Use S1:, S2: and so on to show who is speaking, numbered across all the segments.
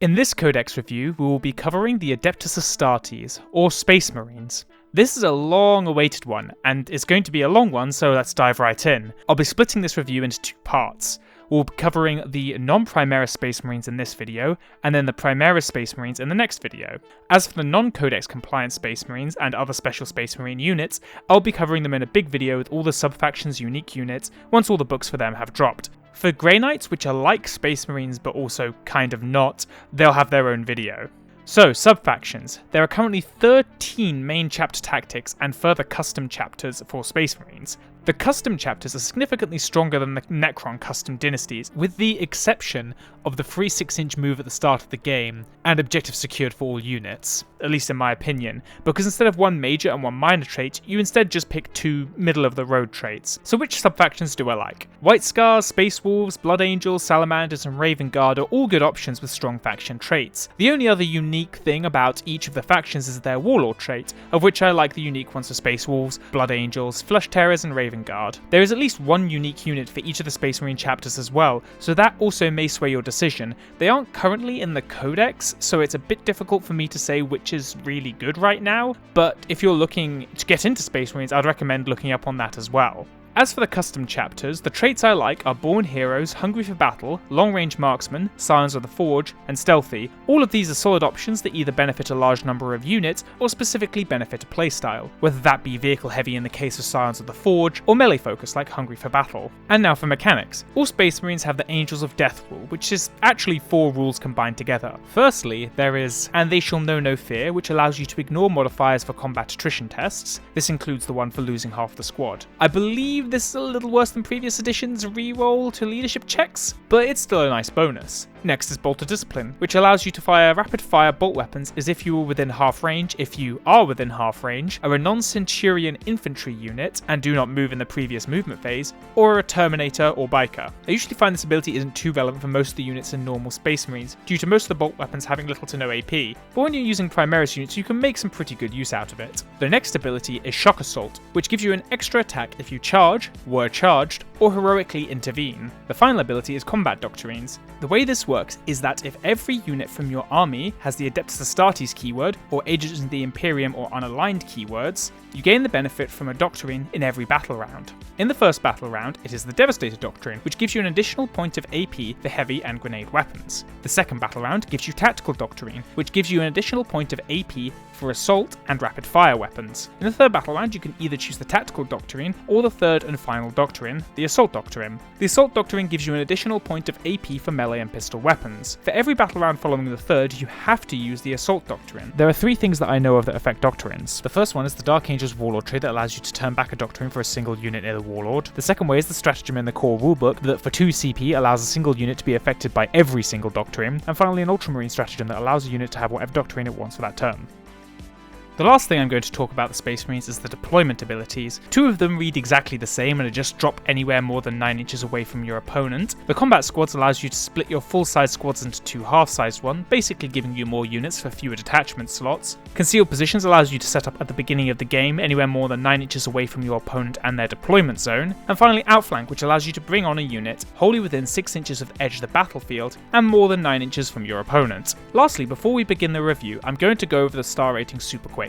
S1: In this Codex review, we will be covering the Adeptus Astartes, or Space Marines. This is a long-awaited one, and it's going to be a long one, so let's dive right in. I'll be splitting this review into two parts. We'll be covering the non-Primaris Space Marines in this video, and then the Primaris Space Marines in the next video. As for the non-Codex compliant Space Marines and other special Space Marine units, I'll be covering them in a big video with all the sub-factions' unique units once all the books for them have dropped. For Grey Knights, which are like Space Marines but also kind of not, they'll have their own video. So, sub-factions. There are currently 13 main chapter tactics and further custom chapters for Space Marines. The custom chapters are significantly stronger than the Necron custom dynasties, with the exception of the free 6-inch move at the start of the game, and objectives secured for all units, at least in my opinion, because instead of one major and one minor trait, you instead just pick two middle-of-the-road traits. So which sub-factions do I like? White Scars, Space Wolves, Blood Angels, Salamanders and Raven Guard are all good options with strong faction traits. The only other unique thing about each of the factions is their Warlord trait, of which I like the unique ones for Space Wolves, Blood Angels, Flesh Tearers and Raven Guard. There is at least one unique unit for each of the Space Marine chapters as well, so that also may sway your decision. They aren't currently in the Codex, so it's a bit difficult for me to say which is really good right now, but if you're looking to get into Space Marines, I'd recommend looking up on that as well. As for the custom chapters, the traits I like are Born Heroes, Hungry for Battle, Long Range Marksman, Scions of the Forge, and Stealthy. All of these are solid options that either benefit a large number of units or specifically benefit a playstyle, whether that be vehicle heavy in the case of Scions of the Forge, or melee focus like Hungry for Battle. And now for mechanics. All Space Marines have the Angels of Death rule, which is actually 4 rules combined together. Firstly, there is And They Shall Know No Fear, which allows you to ignore modifiers for combat attrition tests. This includes the one for losing half the squad. I believe this is a little worse than previous editions' reroll to leadership checks, but it's still a nice bonus. Next is Bolt of Discipline, which allows you to fire rapid-fire bolt weapons as if you were within half range. If you are within half range, are a non-Centurion infantry unit and do not move in the previous movement phase, or a Terminator or Biker. I usually find this ability isn't too relevant for most of the units in normal Space Marines, due to most of the bolt weapons having little to no AP, but when you're using Primaris units you can make some pretty good use out of it. The next ability is Shock Assault, which gives you an extra attack if you charge, were charged, or heroically intervene. The final ability is Combat Doctrines. The way this works is that if every unit from your army has the Adeptus Astartes keyword, or Agents of the Imperium or unaligned keywords, you gain the benefit from a doctrine in every battle round. In the first battle round, it is the Devastator Doctrine, which gives you an additional point of AP for heavy and grenade weapons. The second battle round gives you Tactical Doctrine, which gives you an additional point of AP for assault and rapid fire weapons. In the third battle round, you can either choose the Tactical Doctrine or the third and final doctrine, the Assault Doctrine. The Assault Doctrine gives you an additional point of AP for melee and pistol weapons. For every battle round following the third, you have to use the Assault Doctrine. There are 3 things that I know of that affect doctrines. The first one is the Dark Angel's Warlord trait that allows you to turn back a doctrine for a single unit near the Warlord. The second way is the stratagem in the core rulebook that for 2 CP allows a single unit to be affected by every single doctrine. And finally an Ultramarine stratagem that allows a unit to have whatever doctrine it wants for that turn. The last thing I'm going to talk about the Space Marines is the deployment abilities. 2 of them read exactly the same and are just drop anywhere more than 9 inches away from your opponent. The Combat Squads allows you to split your full-size squads into 2 half-sized ones, basically giving you more units for fewer detachment slots. Concealed Positions allows you to set up at the beginning of the game anywhere more than 9 inches away from your opponent and their deployment zone. And finally Outflank, which allows you to bring on a unit wholly within 6 inches of the edge of the battlefield and more than 9 inches from your opponent. Lastly, before we begin the review, I'm going to go over the star rating super quick.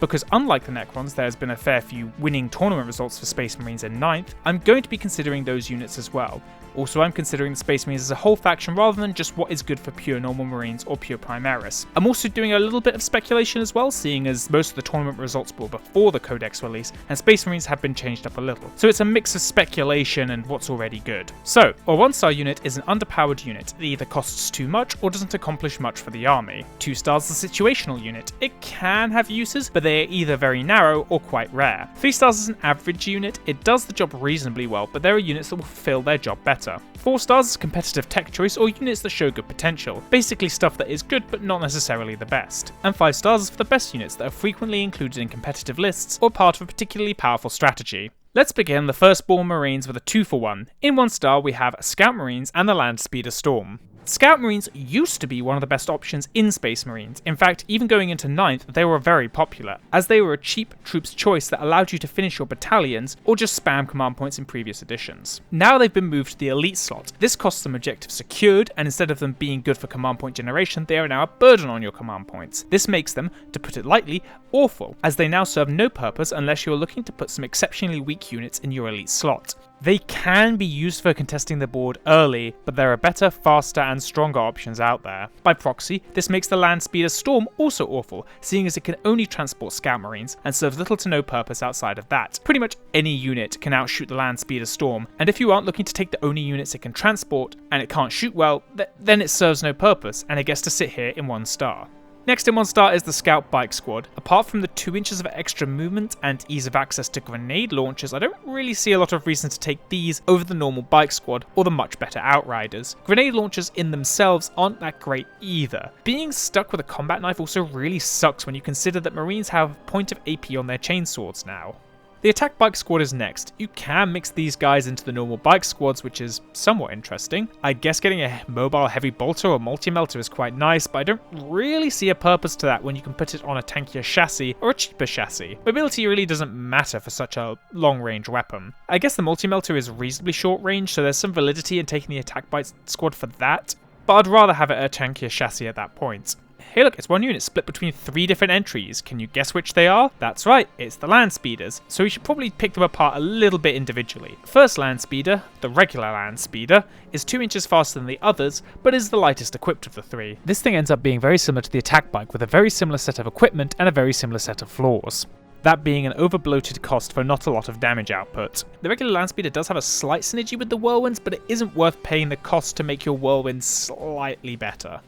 S1: Because unlike the Necrons, there's been a fair few winning tournament results for Space Marines in 9th, I'm going to be considering those units as well. Also, I'm considering the Space Marines as a whole faction rather than just what is good for pure normal Marines or pure Primaris. I'm also doing a little bit of speculation as well, seeing as most of the tournament results were before the Codex release, and Space Marines have been changed up a little. So it's a mix of speculation and what's already good. So, a 1-star unit is an underpowered unit. It either costs too much or doesn't accomplish much for the army. 2 stars is a situational unit. It can have uses, but they are either very narrow or quite rare. 3 stars is an average unit. It does the job reasonably well, but there are units that will fulfill their job better. 4 stars is competitive tech choice or units that show good potential, basically stuff that is good but not necessarily the best. And 5 stars is for the best units that are frequently included in competitive lists or part of a particularly powerful strategy. Let's begin the FirstBorn Marines with a 2-for-1. In 1 star we have Scout Marines and the Land Speeder Storm. Scout Marines used to be one of the best options in Space Marines. In fact, even going into 9th, they were very popular, as they were a cheap troops choice that allowed you to finish your battalions or just spam command points in previous editions. Now they've been moved to the elite slot. This costs them objectives secured, and instead of them being good for command point generation, they are now a burden on your command points. This makes them, to put it lightly, awful, as they now serve no purpose unless you're looking to put some exceptionally weak units in your elite slot. They can be used for contesting the board early, but there are better, faster and stronger options out there. By proxy, this makes the Land Speeder Storm also awful, seeing as it can only transport Scout Marines and serves little to no purpose outside of that. Pretty much any unit can outshoot the Land Speeder Storm, and if you aren't looking to take the only units it can transport and it can't shoot well, then it serves no purpose and it gets to sit here in 1 star. Next in 1 star is the Scout Bike Squad. Apart from the 2 inches of extra movement and ease of access to grenade launchers, I don't really see a lot of reason to take these over the normal Bike Squad or the much better Outriders. Grenade launchers in themselves aren't that great either. Being stuck with a combat knife also really sucks when you consider that Marines have point of AP on their chainswords now. The Attack Bike Squad is next. You can mix these guys into the normal bike squads, which is somewhat interesting. I guess getting a mobile heavy bolter or multi-melter is quite nice, but I don't really see a purpose to that when you can put it on a tankier chassis or a cheaper chassis. Mobility really doesn't matter for such a long-range weapon. I guess the multi-melter is reasonably short-range, so there's some validity in taking the Attack Bike Squad for that, but I'd rather have it a tankier chassis at that point. Hey look, it's 1 unit split between 3 different entries. Can you guess which they are? That's right, it's the Land Speeders, so we should probably pick them apart a little bit individually. The first Land Speeder, the regular Land Speeder, is 2 inches faster than the others, but is the lightest equipped of the 3. This thing ends up being very similar to the Attack Bike, with a very similar set of equipment and a very similar set of flaws. That being an over-bloated cost for not a lot of damage output. The regular Land Speeder does have a slight synergy with the Whirlwinds, but it isn't worth paying the cost to make your Whirlwinds slightly better.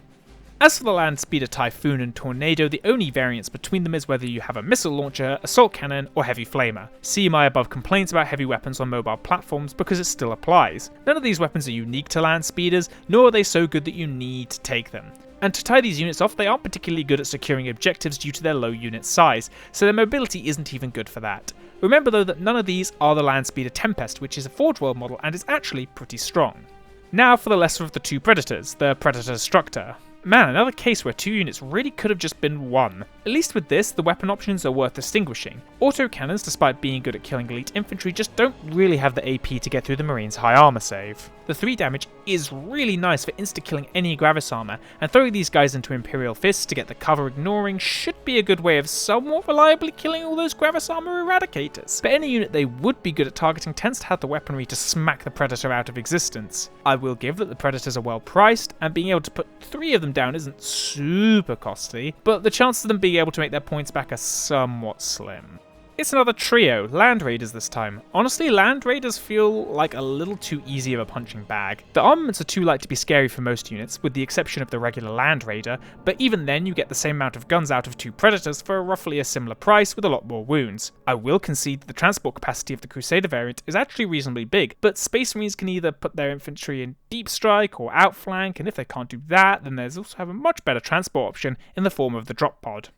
S1: As for the Land Speeder Typhoon and Tornado, the only variance between them is whether you have a missile launcher, assault cannon, or heavy flamer. See my above complaints about heavy weapons on mobile platforms because it still applies. None of these weapons are unique to Land Speeders, nor are they so good that you need to take them. And to tie these units off, they aren't particularly good at securing objectives due to their low unit size, so their mobility isn't even good for that. Remember though that none of these are the Land Speeder Tempest, which is a Forge World model and is actually pretty strong. Now for the lesser of the 2 Predators, the Predator Destructor. Man, another case where 2 units really could have just been 1. At least with this, the weapon options are worth distinguishing. Autocannons, despite being good at killing elite infantry, just don't really have the AP to get through the Marines' high armor save. The 3 damage is really nice for insta-killing any Gravis armor, and throwing these guys into Imperial Fists to get the cover ignoring should be a good way of somewhat reliably killing all those Gravis armor eradicators. But any unit they would be good at targeting tends to have the weaponry to smack the Predator out of existence. I will give that the Predators are well priced, and being able to put 3 of them down isn't super costly, but the chances of them being able to make their points back are somewhat slim. It's another trio, Land Raiders this time. Honestly, Land Raiders feel like a little too easy of a punching bag. The armaments are too light to be scary for most units, with the exception of the regular Land Raider, but even then you get the same amount of guns out of 2 Predators for roughly a similar price with a lot more wounds. I will concede that the transport capacity of the Crusader variant is actually reasonably big, but Space Marines can either put their infantry in deep strike or outflank, and if they can't do that, then there's also have a much better transport option in the form of the drop pod.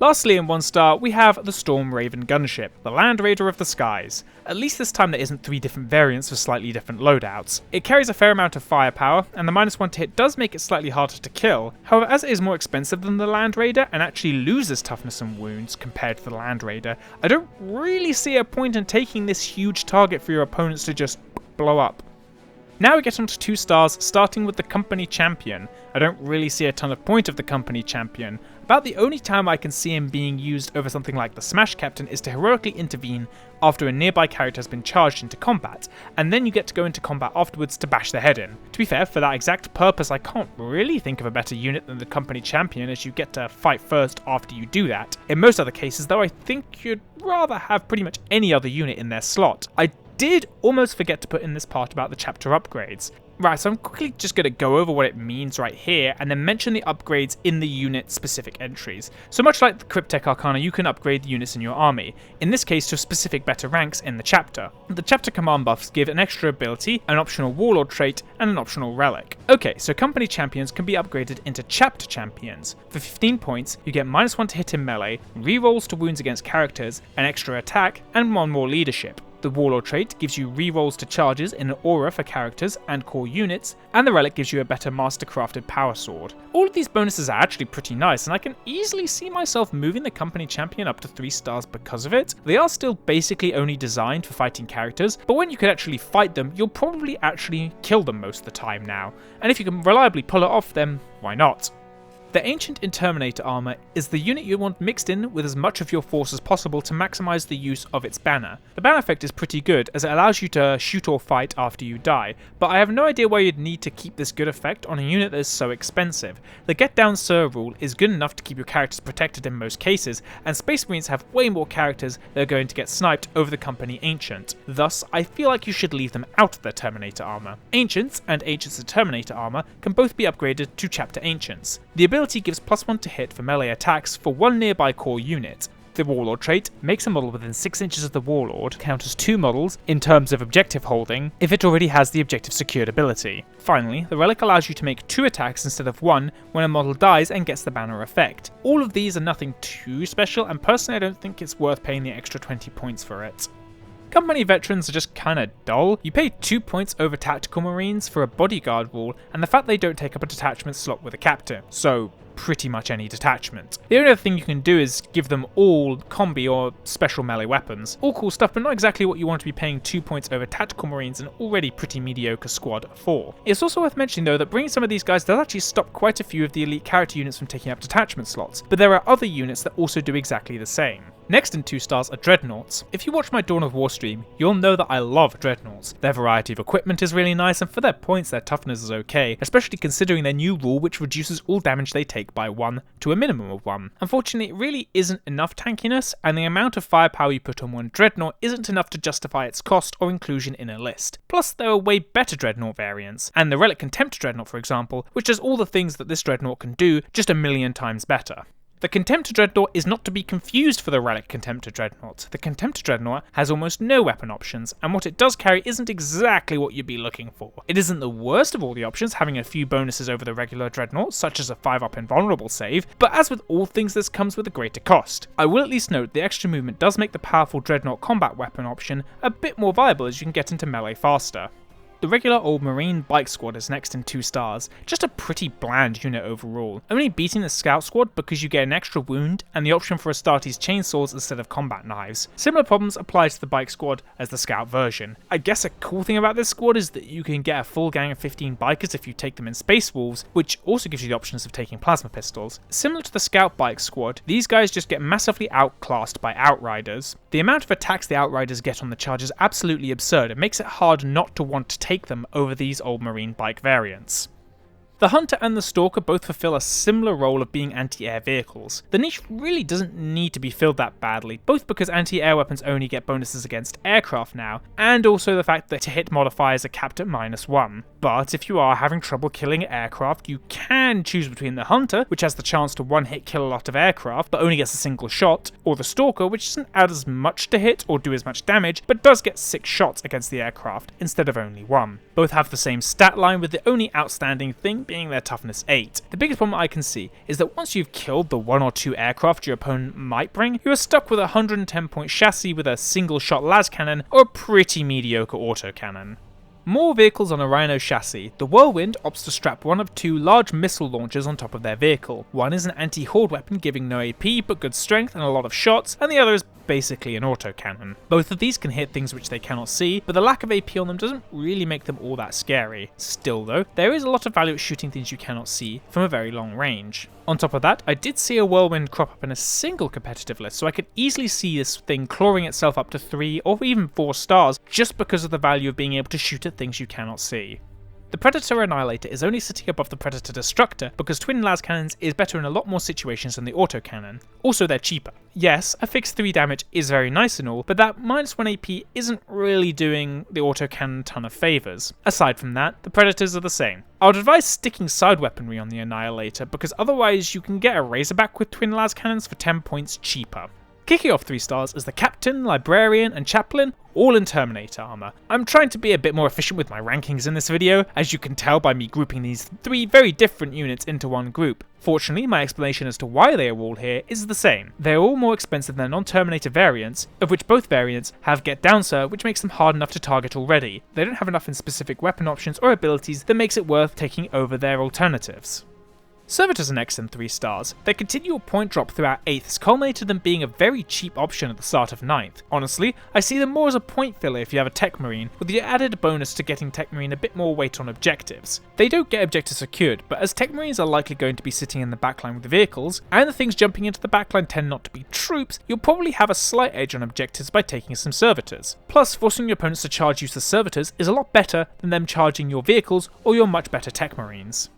S1: Lastly, in 1 star, we have the Storm Raven gunship, the Land Raider of the Skies. At least this time there isn't 3 different variants for slightly different loadouts. It carries a fair amount of firepower, and the -1 to hit does make it slightly harder to kill. However, as it is more expensive than the Land Raider, and actually loses toughness and wounds compared to the Land Raider, I don't really see a point in taking this huge target for your opponents to just blow up. Now we get on to 2 stars, starting with the Company Champion. I don't really see a ton of point of the Company Champion. About the only time I can see him being used over something like the Smash Captain is to heroically intervene after a nearby character has been charged into combat, and then you get to go into combat afterwards to bash their head in. To be fair, for that exact purpose I can't really think of a better unit than the Company Champion, as you get to fight first after you do that. In most other cases though, I think you'd rather have pretty much any other unit in their slot. I did almost forget to put in this part about the chapter upgrades. Right, so I'm quickly just going to go over what it means right here, and then mention the upgrades in the unit-specific entries. So much like the Cryptek Arcana, you can upgrade the units in your army, in this case to specific better ranks in the chapter. The chapter command buffs give an extra ability, an optional warlord trait, and an optional relic. Okay, so Company Champions can be upgraded into Chapter Champions. For 15 points, you get -1 to hit in melee, rerolls to wounds against characters, an extra attack, and 1 more leadership. The Warlord trait gives you rerolls to charges in an aura for characters and core units, and the Relic gives you a better master-crafted power sword. All of these bonuses are actually pretty nice, and I can easily see myself moving the company champion up to 3 stars because of it. They are still basically only designed for fighting characters, but when you can actually fight them, you'll probably actually kill them most of the time now, and if you can reliably pull it off, then why not? The Ancient Interminator armor is the unit you want mixed in with as much of your force as possible to maximize the use of its banner. The banner effect is pretty good as it allows you to shoot or fight after you die, but I have no idea why you'd need to keep this good effect on a unit that is so expensive. The Get Down Sir rule is good enough to keep your characters protected in most cases, and Space Marines have way more characters that are going to get sniped over the company Ancient. Thus, I feel like you should leave them out of their Terminator armor. Ancients and Ancients Terminator armor can both be upgraded to Chapter Ancients. The ability gives +1 to hit for melee attacks for 1 nearby core unit. The Warlord trait makes a model within 6 inches of the Warlord count as 2 models in terms of objective holding if it already has the objective secured ability. Finally, the Relic allows you to make 2 attacks instead of 1 when a model dies and gets the banner effect. All of these are nothing too special, and personally I don't think it's worth paying the extra 20 points for it. Company veterans are just kinda dull. You pay 2 points over tactical marines for a bodyguard rule and the fact they don't take up a detachment slot with a captain, so pretty much any detachment. The only other thing you can do is give them all combi or special melee weapons. All cool stuff, but not exactly what you want to be paying 2 points over tactical marines and already pretty mediocre squad for. It's also worth mentioning though that bringing some of these guys does actually stop quite a few of the elite character units from taking up detachment slots, but there are other units that also do exactly the same. Next in 2 stars are Dreadnoughts. If you watch my Dawn of War stream, you'll know that I love Dreadnoughts. Their variety of equipment is really nice, and for their points their toughness is okay, especially considering their new rule which reduces all damage they take by 1 to a minimum of 1. Unfortunately, it really isn't enough tankiness, and the amount of firepower you put on one Dreadnought isn't enough to justify its cost or inclusion in a list. Plus, there are way better Dreadnought variants, and the Relic Contemptor Dreadnought for example, which does all the things that this Dreadnought can do, just a million times better. The Contemptor Dreadnought is not to be confused for the Relic Contemptor Dreadnought. The Contemptor Dreadnought has almost no weapon options, and what it does carry isn't exactly what you'd be looking for. It isn't the worst of all the options, having a few bonuses over the regular Dreadnought, such as a 5-up invulnerable save, but as with all things this comes with a greater cost. I will at least note the extra movement does make the powerful Dreadnought combat weapon option a bit more viable as you can get into melee faster. The regular old Marine Bike Squad is next in 2 stars, just a pretty bland unit overall, only beating the Scout Squad because you get an extra wound and the option for Astartes chainsaws instead of combat knives. Similar problems apply to the Bike Squad as the Scout version. I guess a cool thing about this squad is that you can get a full gang of 15 bikers if you take them in Space Wolves, which also gives you the options of taking plasma pistols. Similar to the Scout Bike Squad, these guys just get massively outclassed by Outriders. The amount of attacks the Outriders get on the charge is absolutely absurd. It makes it hard not to want to take them over these old Marine bike variants. The Hunter and the Stalker both fulfill a similar role of being anti-air vehicles. The niche really doesn't need to be filled that badly, both because anti-air weapons only get bonuses against aircraft now, and also the fact that to hit modifiers are capped at -1. But if you are having trouble killing aircraft, you can choose between the Hunter, which has the chance to one-hit kill a lot of aircraft, but only gets a single shot, or the Stalker, which doesn't add as much to hit or do as much damage, but does get 6 shots against the aircraft, instead of only 1. Both have the same stat line, with the only outstanding thing being their toughness 8. The biggest problem I can see is that once you've killed the 1 or 2 aircraft your opponent might bring, you are stuck with a 110-point chassis with a single shot las cannon or a pretty mediocre autocannon. More vehicles on a Rhino chassis. The Whirlwind opts to strap one of 2 large missile launchers on top of their vehicle. One is an anti-horde weapon giving no AP but good strength and a lot of shots, and the other is basically an autocannon. Both of these can hit things which they cannot see, but the lack of AP on them doesn't really make them all that scary. Still though, there is a lot of value at shooting things you cannot see from a very long range. On top of that, I did see a Whirlwind crop up in a single competitive list, so I could easily see this thing clawing itself up to 3 or even 4 stars just because of the value of being able to shoot at things you cannot see. The Predator Annihilator is only sitting above the Predator Destructor because twin las cannons is better in a lot more situations than the autocannon. Also, they're cheaper. Yes, a fixed 3 damage is very nice and all, but that -1 AP isn't really doing the autocannon a ton of favours. Aside from that, the Predators are the same. I would advise sticking side weaponry on the Annihilator because otherwise you can get a Razorback with twin las cannons for 10 points cheaper. Kicking off 3 stars is the Captain, Librarian and Chaplain, all in Terminator armor. I'm trying to be a bit more efficient with my rankings in this video, as you can tell by me grouping these 3 very different units into one group. Fortunately, my explanation as to why they are all here is the same. They are all more expensive than non-Terminator variants, of which both variants have Get Down Sir, which makes them hard enough to target already. They don't have enough in specific weapon options or abilities that makes it worth taking over their alternatives. Servitors are next in 3 stars. Their continual point drop throughout 8th culminated them being a very cheap option at the start of 9th. Honestly, I see them more as a point filler if you have a Tech Marine, with the added bonus to getting Tech Marine a bit more weight on objectives. They don't get objectives secured, but as Tech Marines are likely going to be sitting in the backline with the vehicles, and the things jumping into the backline tend not to be troops, you'll probably have a slight edge on objectives by taking some Servitors. Plus, forcing your opponents to charge use the Servitors is a lot better than them charging your vehicles or your much better Tech Marines.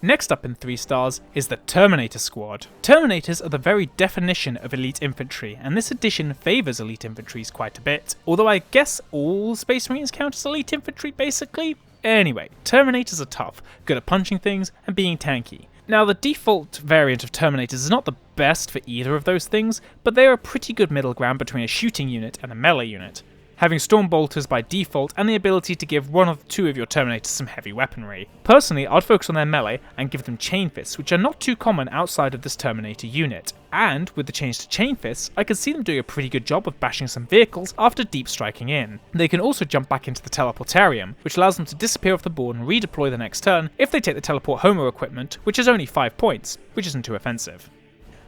S1: Next up in 3 stars is the Terminator Squad. Terminators are the very definition of elite infantry, and this edition favours elite infantries quite a bit, although I guess all Space Marines count as elite infantry basically? Anyway, Terminators are tough, good at punching things and being tanky. Now the default variant of Terminators is not the best for either of those things, but they are a pretty good middle ground between a shooting unit and a melee unit, having Storm Bolters by default and the ability to give 1 or 2 of your Terminators some heavy weaponry. Personally, I'd focus on their melee and give them Chain Fists, which are not too common outside of this Terminator unit. And with the change to Chain Fists, I could see them doing a pretty good job of bashing some vehicles after deep striking in. They can also jump back into the Teleportarium, which allows them to disappear off the board and redeploy the next turn if they take the Teleport Homo equipment, which is only 5 points, which isn't too offensive.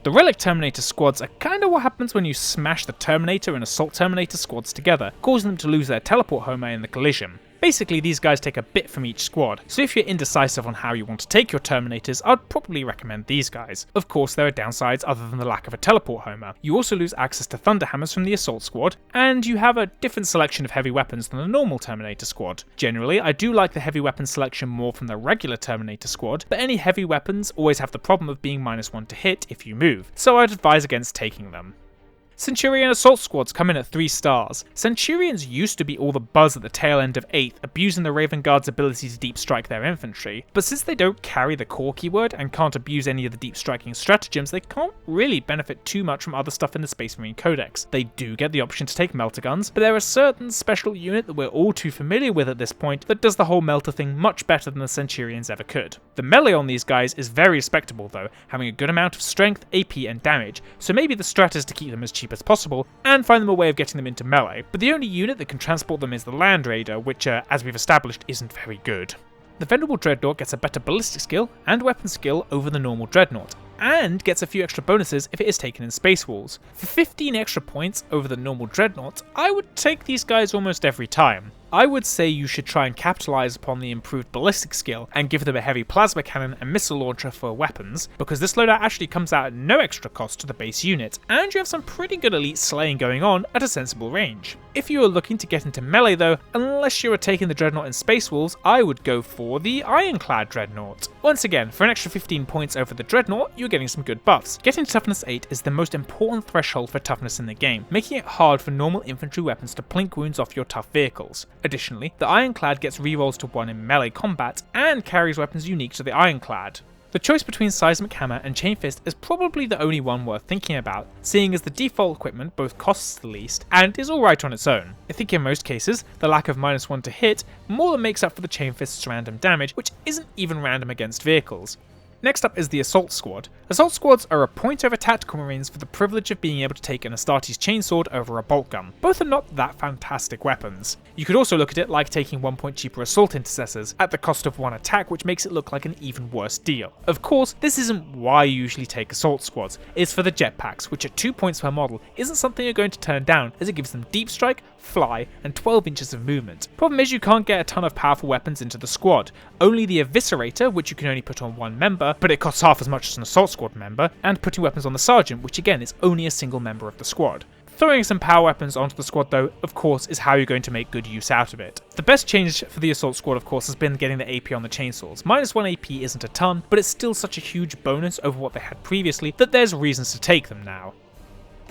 S1: The Relic Terminator squads are kinda what happens when you smash the Terminator and Assault Terminator squads together, causing them to lose their Teleport Homo in the collision. Basically, these guys take a bit from each squad, so if you're indecisive on how you want to take your Terminators, I'd probably recommend these guys. Of course, there are downsides other than the lack of a Teleport Homer. You also lose access to Thunderhammers from the Assault squad, and you have a different selection of heavy weapons than the normal Terminator squad. Generally, I do like the heavy weapon selection more from the regular Terminator squad, but any heavy weapons always have the problem of being -1 to hit if you move, so I'd advise against taking them. Centurion Assault Squads come in at 3 stars. Centurions used to be all the buzz at the tail end of 8th, abusing the Raven Guard's ability to deep strike their infantry, but since they don't carry the core keyword and can't abuse any of the deep striking stratagems, they can't really benefit too much from other stuff in the Space Marine Codex. They do get the option to take melter guns, but they're a certain special unit that we're all too familiar with at this point that does the whole melter thing much better than the Centurions ever could. The melee on these guys is very respectable though, having a good amount of strength, AP and damage, so maybe the strat is to keep them as cheap as possible and find them a way of getting them into melee, but the only unit that can transport them is the Land Raider, which as we've established isn't very good. The Venerable Dreadnought gets a better ballistic skill and weapon skill over the normal Dreadnought, and gets a few extra bonuses if it is taken in Space Walls. For 15 extra points over the normal Dreadnought, I would take these guys almost every time. I would say you should try and capitalise upon the improved ballistic skill and give them a heavy plasma cannon and missile launcher for weapons, because this loadout actually comes out at no extra cost to the base unit, and you have some pretty good elite slaying going on at a sensible range. If you are looking to get into melee though, unless you are taking the Dreadnought in Space Wolves, I would go for the Ironclad Dreadnought. Once again, for an extra 15 points over the Dreadnought, you're getting some good buffs. Getting to Toughness 8 is the most important threshold for toughness in the game, making it hard for normal infantry weapons to plink wounds off your tough vehicles. Additionally, the Ironclad gets rerolls to 1 in melee combat, and carries weapons unique to the Ironclad. The choice between Seismic Hammer and Chain Fist is probably the only one worth thinking about, seeing as the default equipment both costs the least and is alright on its own. I think in most cases, the lack of -1 to hit more than makes up for the Chain Fist's random damage, which isn't even random against vehicles. Next up is the Assault Squad. Assault Squads are a point over Tactical Marines for the privilege of being able to take an Astartes Chainsword over a Bolt Gun. Both are not that fantastic weapons. You could also look at it like taking 1 point cheaper Assault Intercessors at the cost of 1 attack, which makes it look like an even worse deal. Of course, this isn't why you usually take Assault Squads, it's for the jetpacks, which at 2 points per model isn't something you're going to turn down, as it gives them Deep Strike, Fly, and 12 inches of movement. Problem is you can't get a ton of powerful weapons into the squad. Only the Eviscerator, which you can only put on 1 member, but it costs half as much as an Assault Squad member, and putting weapons on the Sergeant, which again is only a single member of the squad. Throwing some power weapons onto the squad though, of course, is how you're going to make good use out of it. The best change for the Assault Squad of course has been getting the AP on the chainsaws. -1 AP isn't a ton, but it's still such a huge bonus over what they had previously that there's reasons to take them now.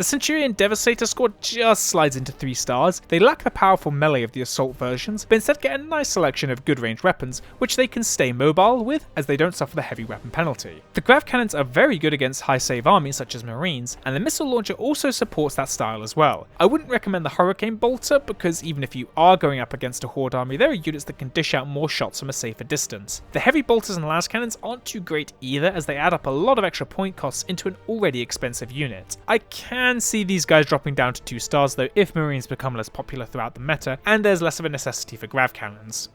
S1: The Centurion Devastator score just slides into 3 stars. They lack the powerful melee of the assault versions, but instead get a nice selection of good ranged weapons, which they can stay mobile with as they don't suffer the heavy weapon penalty. The grav cannons are very good against high save armies such as Marines, and the missile launcher also supports that style as well. I wouldn't recommend the Hurricane Bolter because even if you are going up against a Horde army, there are units that can dish out more shots from a safer distance. The heavy bolters and las cannons aren't too great either, as they add up a lot of extra point costs into an already expensive unit. I can see these guys dropping down to 2 stars though if Marines become less popular throughout the meta and there's less of a necessity for grav cannons.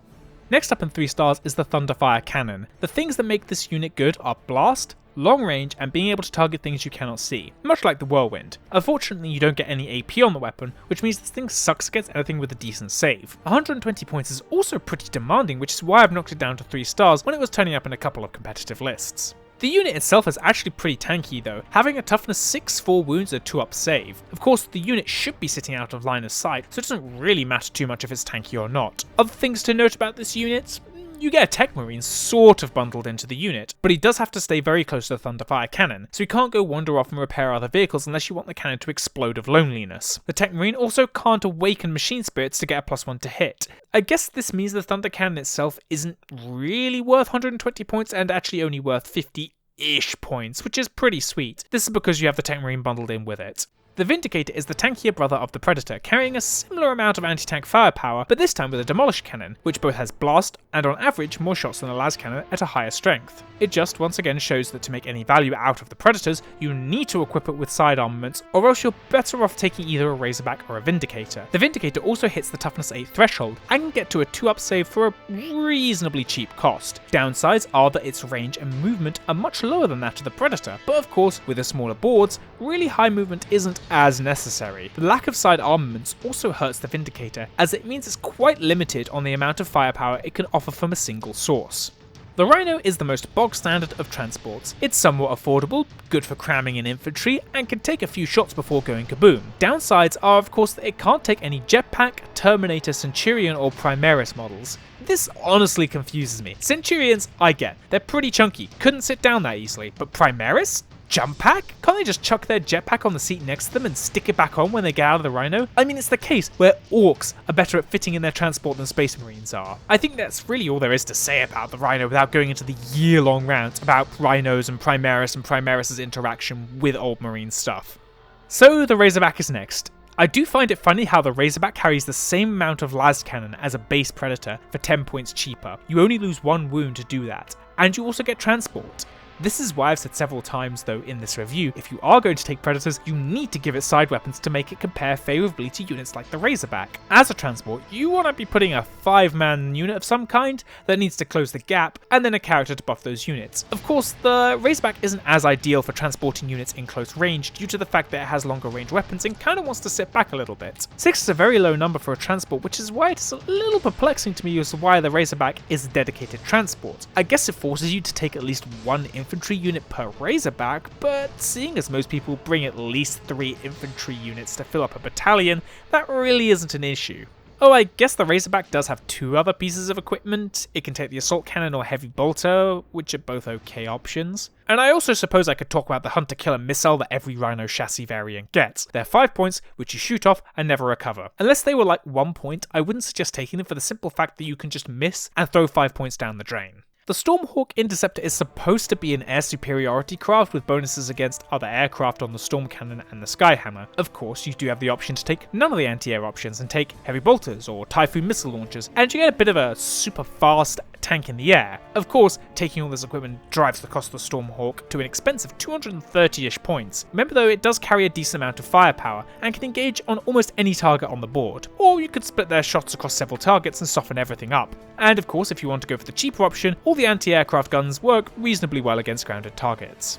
S1: Next up in 3 stars is the Thunderfire Cannon. The things that make this unit good are blast, long range, and being able to target things you cannot see, much like the Whirlwind. Unfortunately, you don't get any AP on the weapon, which means this thing sucks against anything with a decent save. 120 points is also pretty demanding, which is why I've knocked it down to 3 stars when it was turning up in a couple of competitive lists. The unit itself is actually pretty tanky though, having a toughness 6 4 wounds and 2 up save. Of course, the unit should be sitting out of line of sight, so it doesn't really matter too much if it's tanky or not. Other things to note about this unit? You get a Tech Marine sort of bundled into the unit, but he does have to stay very close to the Thunderfire Cannon, so he can't go wander off and repair other vehicles unless you want the cannon to explode of loneliness. The Tech Marine also can't awaken machine spirits to get a +1 to hit. I guess this means the Thunder Cannon itself isn't really worth 120 points and actually only worth 50-ish points, which is pretty sweet. This is because you have the Tech Marine bundled in with it. The Vindicator is the tankier brother of the Predator, carrying a similar amount of anti-tank firepower, but this time with a Demolish Cannon, which both has blast and on average more shots than a las cannon at a higher strength. It just once again shows that to make any value out of the Predators, you need to equip it with side armaments, or else you're better off taking either a Razorback or a Vindicator. The Vindicator also hits the toughness 8 threshold, and can get to a 2 up save for a reasonably cheap cost. Downsides are that its range and movement are much lower than that of the Predator, but of course, with the smaller boards, really high movement isn't as necessary. The lack of side armaments also hurts the Vindicator, as it means it's quite limited on the amount of firepower it can offer from a single source. The Rhino is the most bog standard of transports. It's somewhat affordable, good for cramming in infantry, and can take a few shots before going kaboom. Downsides are of course that it can't take any Jetpack, Terminator, Centurion or Primaris models. This honestly confuses me. Centurions, I get, they're pretty chunky, couldn't sit down that easily, but Primaris? Jump pack? Can't they just chuck their jetpack on the seat next to them and stick it back on when they get out of the Rhino? I mean, it's the case where orcs are better at fitting in their transport than Space Marines are. I think that's really all there is to say about the Rhino without going into the year-long rant about Rhinos and Primaris' interaction with old Marine stuff. So the Razorback is next. I do find it funny how the Razorback carries the same amount of las cannon as a base Predator for 10 points cheaper. You only lose 1 wound to do that, and you also get transport. This is why I've said several times though in this review, if you are going to take Predators, you need to give it side weapons to make it compare favourably to units like the Razorback. As a transport, you want to be putting a 5-man unit of some kind that needs to close the gap, and then a character to buff those units. Of course, the Razorback isn't as ideal for transporting units in close range due to the fact that it has longer range weapons and kind of wants to sit back a little bit. 6 is a very low number for a transport, which is why it's a little perplexing to me as to why the Razorback is a dedicated transport. I guess it forces you to take at least 1 infantry unit per Razorback, but seeing as most people bring at least 3 infantry units to fill up a battalion, that really isn't an issue. Oh, I guess the Razorback does have 2 other pieces of equipment. It can take the Assault Cannon or Heavy Bolter, which are both okay options. And I also suppose I could talk about the Hunter-Killer Missile that every Rhino chassis variant gets. They're 5 points, which you shoot off and never recover. Unless they were like 1 point, I wouldn't suggest taking them for the simple fact that you can just miss and throw 5 points down the drain. The Stormhawk Interceptor is supposed to be an air superiority craft with bonuses against other aircraft on the Storm Cannon and the Skyhammer. Of course, you do have the option to take none of the anti-air options and take Heavy Bolters or Typhoon Missile Launchers, and you get a bit of a super fast tank in the air. Of course, taking all this equipment drives the cost of the Stormhawk to an expensive 230-ish points. Remember though, it does carry a decent amount of firepower and can engage on almost any target on the board, or you could split their shots across several targets and soften everything up. And of course, if you want to go for the cheaper option, all the anti-aircraft guns work reasonably well against grounded targets.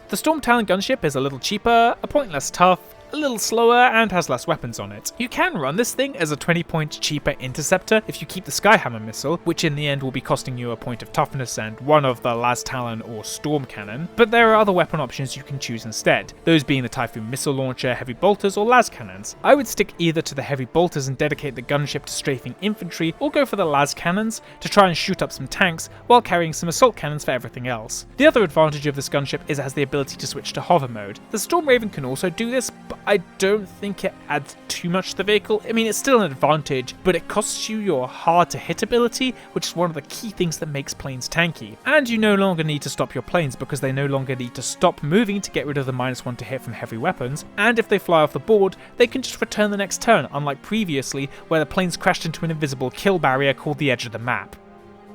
S1: The Storm Talon gunship is a little cheaper, a point less tough, a little slower, and has less weapons on it. You can run this thing as a 20-point cheaper interceptor if you keep the Skyhammer missile, which in the end will be costing you a point of toughness and 1 of the Las Talon or Storm Cannon, but there are other weapon options you can choose instead, those being the Typhoon Missile Launcher, Heavy Bolters, or Las Cannons. I would stick either to the Heavy Bolters and dedicate the gunship to strafing infantry, or go for the Las Cannons to try and shoot up some tanks while carrying some assault cannons for everything else. The other advantage of this gunship is it has the ability to switch to hover mode. The Storm Raven can also do this, but I don't think it adds too much to the vehicle. I mean, it's still an advantage, but it costs you your hard to hit ability, which is one of the key things that makes planes tanky. And you no longer need to stop your planes because they no longer need to stop moving to get rid of the -1 to hit from heavy weapons, and if they fly off the board, they can just return the next turn, unlike previously where the planes crashed into an invisible kill barrier called the edge of the map.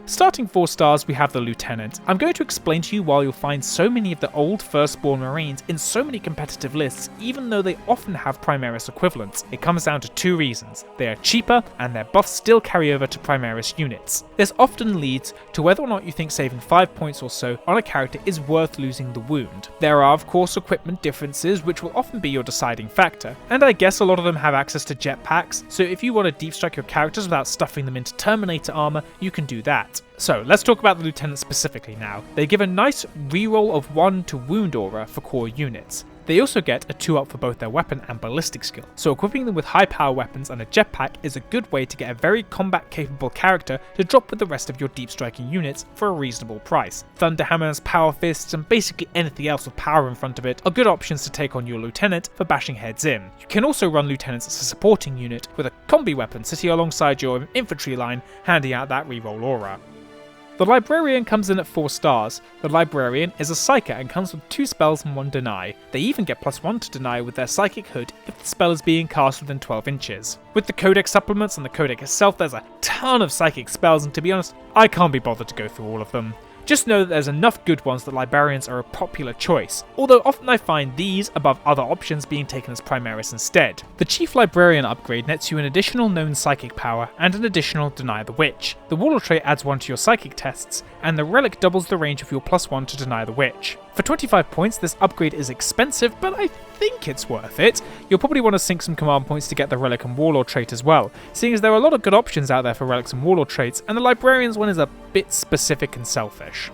S1: Starting 4 stars, we have the Lieutenant. I'm going to explain to you why you'll find so many of the old FirstBorn Marines in so many competitive lists, even though they often have Primaris equivalents. It comes down to 2 reasons. They are cheaper, and their buffs still carry over to Primaris units. This often leads to whether or not you think saving 5 points or so on a character is worth losing the wound. There are of course equipment differences which will often be your deciding factor, and I guess a lot of them have access to jetpacks, so if you want to deep strike your characters without stuffing them into Terminator armor, you can do that. So let's talk about the Lieutenant specifically now. They give a nice reroll of 1 to wound aura for core units. They also get a 2-up for both their weapon and ballistic skill, so equipping them with high power weapons and a jetpack is a good way to get a very combat capable character to drop with the rest of your deep striking units for a reasonable price. Thunderhammers, power fists, and basically anything else with power in front of it are good options to take on your Lieutenant for bashing heads in. You can also run Lieutenants as a supporting unit with a combi weapon sitting alongside your infantry line, handing out that reroll aura. The Librarian comes in at 4 stars. The Librarian is a Psyker and comes with 2 spells and 1 deny. They even get +1 to deny with their Psychic Hood if the spell is being cast within 12 inches. With the Codex supplements and the Codex itself, there's a ton of psychic spells, and to be honest, I can't be bothered to go through all of them. Just know that there's enough good ones that Librarians are a popular choice, although often I find these above other options being taken as Primaris instead. The Chief Librarian upgrade nets you an additional known psychic power and an additional Deny the Witch. The Warlord trait adds 1 to your psychic tests, and the relic doubles the range of your +1 to Deny the Witch. For 25 points, this upgrade is expensive, but I think it's worth it. You'll probably want to sink some command points to get the Relic and Warlord trait as well, seeing as there are a lot of good options out there for Relics and Warlord traits, and the Librarian's one is a bit specific and selfish.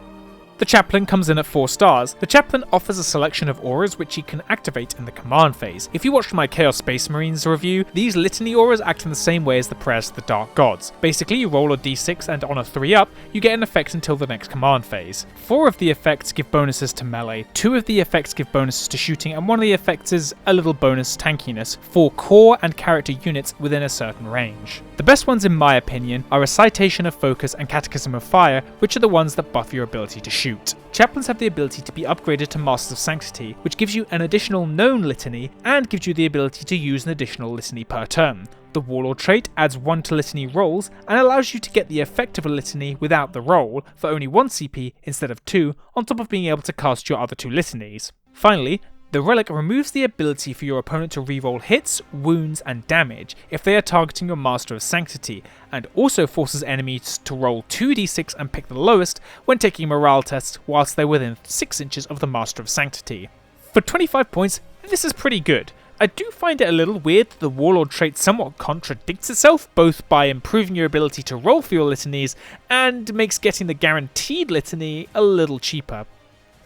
S1: The Chaplain comes in at 4 stars. The Chaplain offers a selection of auras which you can activate in the command phase. If you watched my Chaos Space Marines review, these litany auras act in the same way as the prayers to the Dark Gods. Basically, you roll a d6 and on a 3-up, you get an effect until the next command phase. 4 of the effects give bonuses to melee, 2 of the effects give bonuses to shooting, and 1 of the effects is a little bonus tankiness for core and character units within a certain range. The best ones in my opinion are a Citation of Focus and Catechism of Fire, which are the ones that buff your ability to shoot. Chaplains have the ability to be upgraded to Masters of Sanctity, which gives you an additional known litany and gives you the ability to use an additional litany per turn. The Warlord trait adds 1 to litany rolls and allows you to get the effect of a litany without the roll for only 1 CP instead of 2, on top of being able to cast your other 2 litanies. Finally, the Relic removes the ability for your opponent to reroll hits, wounds, and damage if they are targeting your Master of Sanctity, and also forces enemies to roll 2d6 and pick the lowest when taking morale tests whilst they're within 6 inches of the Master of Sanctity. For 25 points, this is pretty good. I do find it a little weird that the Warlord trait somewhat contradicts itself, both by improving your ability to roll for your litanies and makes getting the guaranteed litany a little cheaper.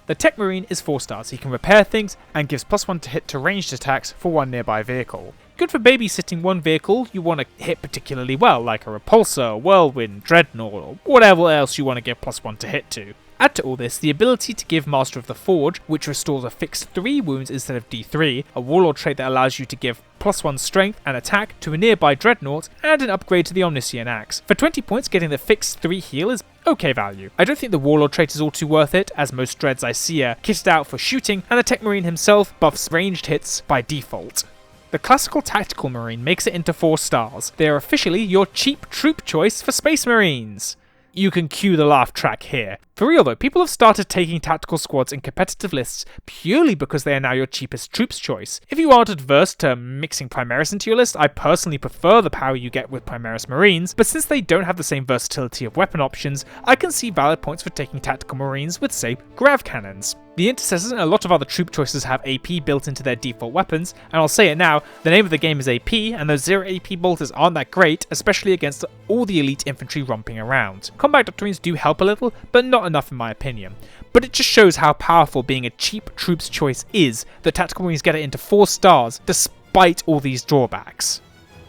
S1: The Tech Marine is 4 stars. He can repair things and gives +1 to hit to ranged attacks for 1 nearby vehicle. Good for babysitting one vehicle you want to hit particularly well, like a Repulsor, Whirlwind, Dreadnought, or whatever else you want to give +1 to hit to. Add to all this the ability to give Master of the Forge, which restores a fixed 3 wounds instead of d3, a Warlord trait that allows you to give +1 strength and attack to a nearby Dreadnought, and an upgrade to the Omniscient Axe. For 20 points, getting the fixed 3 heal is okay value. I don't think the Warlord trait is all too worth it, as most Dreads I see are kitted out for shooting, and the Tech Marine himself buffs ranged hits by default. The Classical Tactical Marine makes it into 4 stars. They are officially your cheap troop choice for Space Marines. You can cue the laugh track here. For real though, people have started taking tactical squads in competitive lists purely because they are now your cheapest troops choice. If you aren't adverse to mixing Primaris into your list, I personally prefer the power you get with Primaris Marines, but since they don't have the same versatility of weapon options, I can see valid points for taking tactical Marines with, say, grav cannons. The Intercessors and a lot of other troop choices have AP built into their default weapons, and I'll say it now, the name of the game is AP, and those 0 AP bolters aren't that great, especially against all the elite infantry romping around. Combat doctrines do help a little, but not enough in my opinion. But it just shows how powerful being a cheap troops choice is, that Tactical Marines get it into 4 stars, despite all these drawbacks.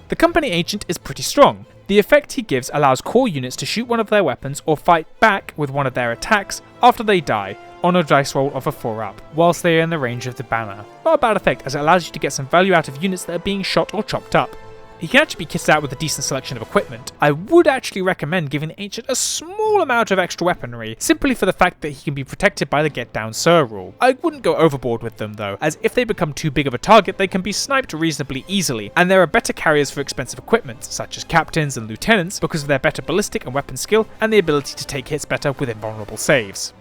S1: The Company Agent is pretty strong. The effect he gives allows core units to shoot one of their weapons or fight back with one of their attacks after they die. on a dice roll of a 4-up, whilst they are in the range of the banner. Not a bad effect, as it allows you to get some value out of units that are being shot or chopped up. He can actually be kitted out with a decent selection of equipment. I would actually recommend giving the Ancient a small amount of extra weaponry, simply for the fact that he can be protected by the Get Down Sir rule. I wouldn't go overboard with them though, as if they become too big of a target they can be sniped reasonably easily, and there are better carriers for expensive equipment, such as captains and lieutenants, because of their better ballistic and weapon skill, and the ability to take hits better with invulnerable saves.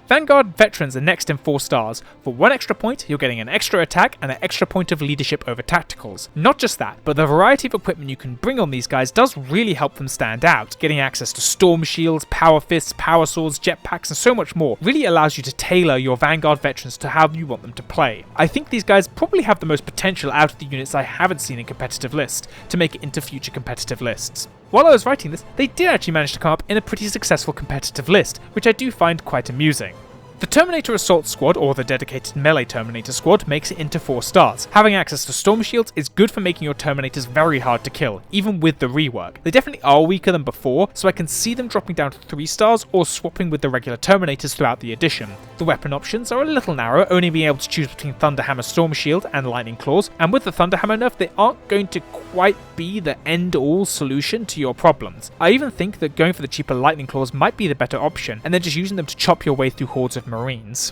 S1: Vanguard Veterans are next in 4 stars. For 1 extra point, you're getting an extra attack and an extra point of leadership over tacticals. Not just that, but the variety of equipment you can bring on these guys does really help them stand out. Getting access to storm shields, power fists, power swords, jetpacks, and so much more really allows you to tailor your Vanguard Veterans to how you want them to play. I think these guys probably have the most potential out of the units I haven't seen in competitive lists to make it into future competitive lists. While I was writing this, they did actually manage to come up in a pretty successful competitive list, which I do find quite amusing. The Terminator Assault Squad, or the dedicated melee Terminator Squad, makes it into 4 stars. Having access to storm shields is good for making your Terminators very hard to kill, even with the rework. They definitely are weaker than before, so I can see them dropping down to 3 stars or swapping with the regular Terminators throughout the edition. The weapon options are a little narrow, only being able to choose between Thunderhammer Storm Shield and Lightning Claws, and with the Thunderhammer nerf they aren't going to quite be the end-all solution to your problems. I even think that going for the cheaper Lightning Claws might be the better option, and then just using them to chop your way through hordes of Marines.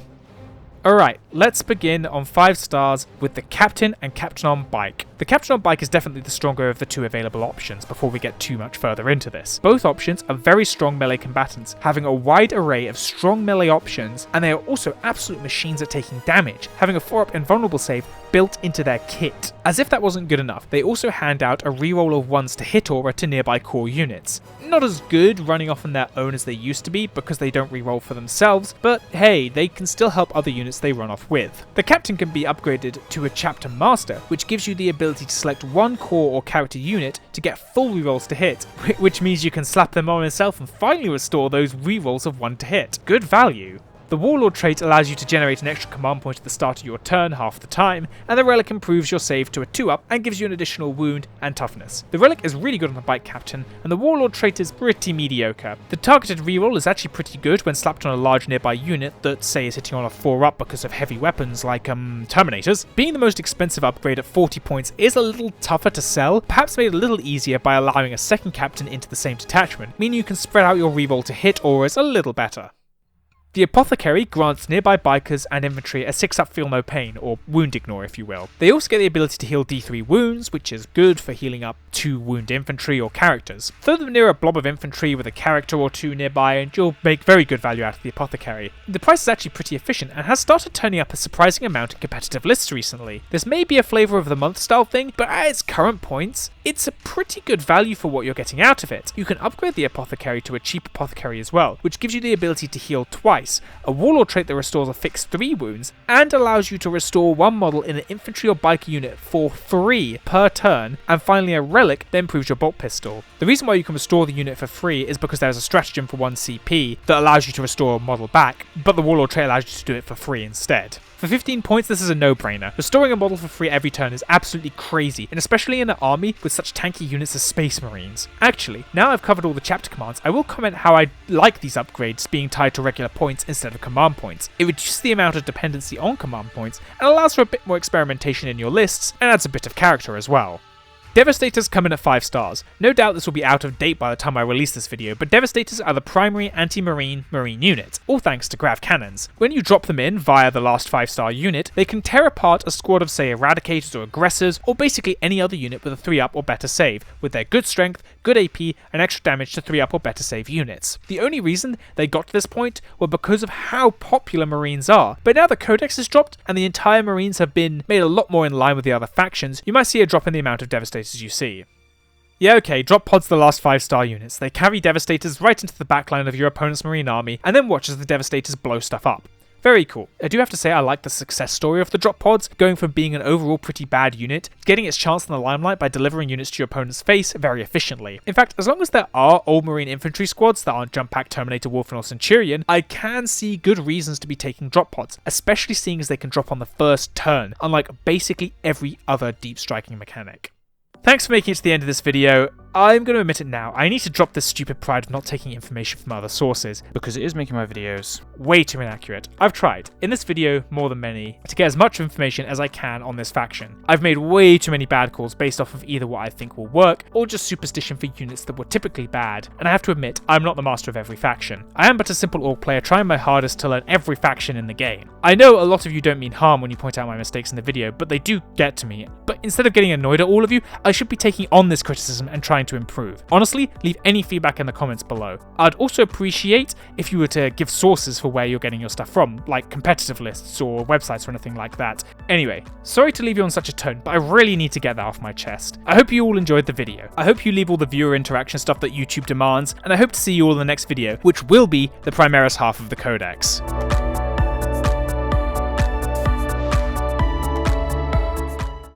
S1: Alright, let's begin on 5 stars with the Captain and Captain on Bike. The Captain on Bike is definitely the stronger of the 2 available options before we get too much further into this. Both options are very strong melee combatants, having a wide array of strong melee options, and they are also absolute machines at taking damage, having a 4-up invulnerable save built into their kit. As if that wasn't good enough, they also hand out a reroll of 1s to hit aura to nearby core units. Not as good running off on their own as they used to be because they don't reroll for themselves, but hey, they can still help other units they run off with. The Captain can be upgraded to a Chapter Master, which gives you the ability to select 1 core or character unit to get full rerolls to hit, which means you can slap them on yourself and finally restore those rerolls of 1 to hit. Good value. The Warlord trait allows you to generate an extra command point at the start of your turn half the time, and the Relic improves your save to a 2-up and gives you an additional wound and toughness. The Relic is really good on the Bike Captain, and the Warlord trait is pretty mediocre. The targeted reroll is actually pretty good when slapped on a large nearby unit that, say, is hitting on a 4-up because of heavy weapons like, Terminators. Being the most expensive upgrade at 40 points is a little tougher to sell, perhaps made a little easier by allowing a second Captain into the same detachment, meaning you can spread out your reroll to hit auras a little better. The Apothecary grants nearby bikers and infantry a 6-up Feel No Pain, or Wound Ignore if you will. They also get the ability to heal D3 wounds, which is good for healing up 2 wound infantry or characters. Throw them near a blob of infantry with a character or 2 nearby and you'll make very good value out of the Apothecary. The price is actually pretty efficient and has started turning up a surprising amount in competitive lists recently. This may be a flavour of the month style thing, but at its current points, it's a pretty good value for what you're getting out of it. You can upgrade the Apothecary to a cheap Apothecary as well, which gives you the ability to heal twice, a Warlord trait that restores a fixed 3 wounds, and allows you to restore 1 model in an infantry or biker unit for free per turn, and finally a Relic that improves your bolt pistol. The reason why you can restore the unit for free is because there's a stratagem for 1 CP that allows you to restore a model back, but the Warlord trait allows you to do it for free instead. For 15 points, this is a no-brainer. Restoring a model for free every turn is absolutely crazy, and especially in an army with such tanky units as Space Marines. Actually, now I've covered all the chapter commands, I will comment how I like these upgrades being tied to regular points instead of command points. It reduces the amount of dependency on command points, and allows for a bit more experimentation in your lists, and adds a bit of character as well. Devastators come in at 5 stars. No doubt this will be out of date by the time I release this video, but Devastators are the primary anti-marine marine unit, all thanks to grav cannons. When you drop them in via the last 5-star unit, they can tear apart a squad of, say, Eradicators or Aggressors, or basically any other unit with a 3-up or better save, with their good strength, good AP, and extra damage to 3-up or better save units. The only reason they got to this point were because of how popular Marines are, but now the Codex is dropped, and the entire Marines have been made a lot more in line with the other factions, you might see a drop in the amount of Devastators you see. Yeah, okay, drop pods the last 5-star units. They carry Devastators right into the backline of your opponent's marine army, and then watch as the Devastators blow stuff up. Very cool. I do have to say I like the success story of the drop pods, going from being an overall pretty bad unit, getting its chance in the limelight by delivering units to your opponent's face very efficiently. In fact, as long as there are old marine infantry squads that aren't Jump Pack, Terminator, Wolfen or Centurion, I can see good reasons to be taking drop pods, especially seeing as they can drop on the first turn, unlike basically every other deep striking mechanic. Thanks for making it to the end of this video. I'm going to admit it now, I need to drop this stupid pride of not taking information from other sources, because it is making my videos way too inaccurate. I've tried, in this video more than many, to get as much information as I can on this faction. I've made way too many bad calls based off of either what I think will work, or just superstition for units that were typically bad, and I have to admit, I'm not the master of every faction. I am but a simple orc player trying my hardest to learn every faction in the game. I know a lot of you don't mean harm when you point out my mistakes in the video, but they do get to me. But instead of getting annoyed at all of you, I should be taking on this criticism and trying to improve. Honestly, leave any feedback in the comments below. I'd also appreciate if you were to give sources for where you're getting your stuff from, like competitive lists or websites or anything like that. Anyway, sorry to leave you on such a tone, but I really need to get that off my chest. I hope you all enjoyed the video. I hope you leave all the viewer interaction stuff that YouTube demands, and I hope to see you all in the next video, which will be the Primaris half of the Codex.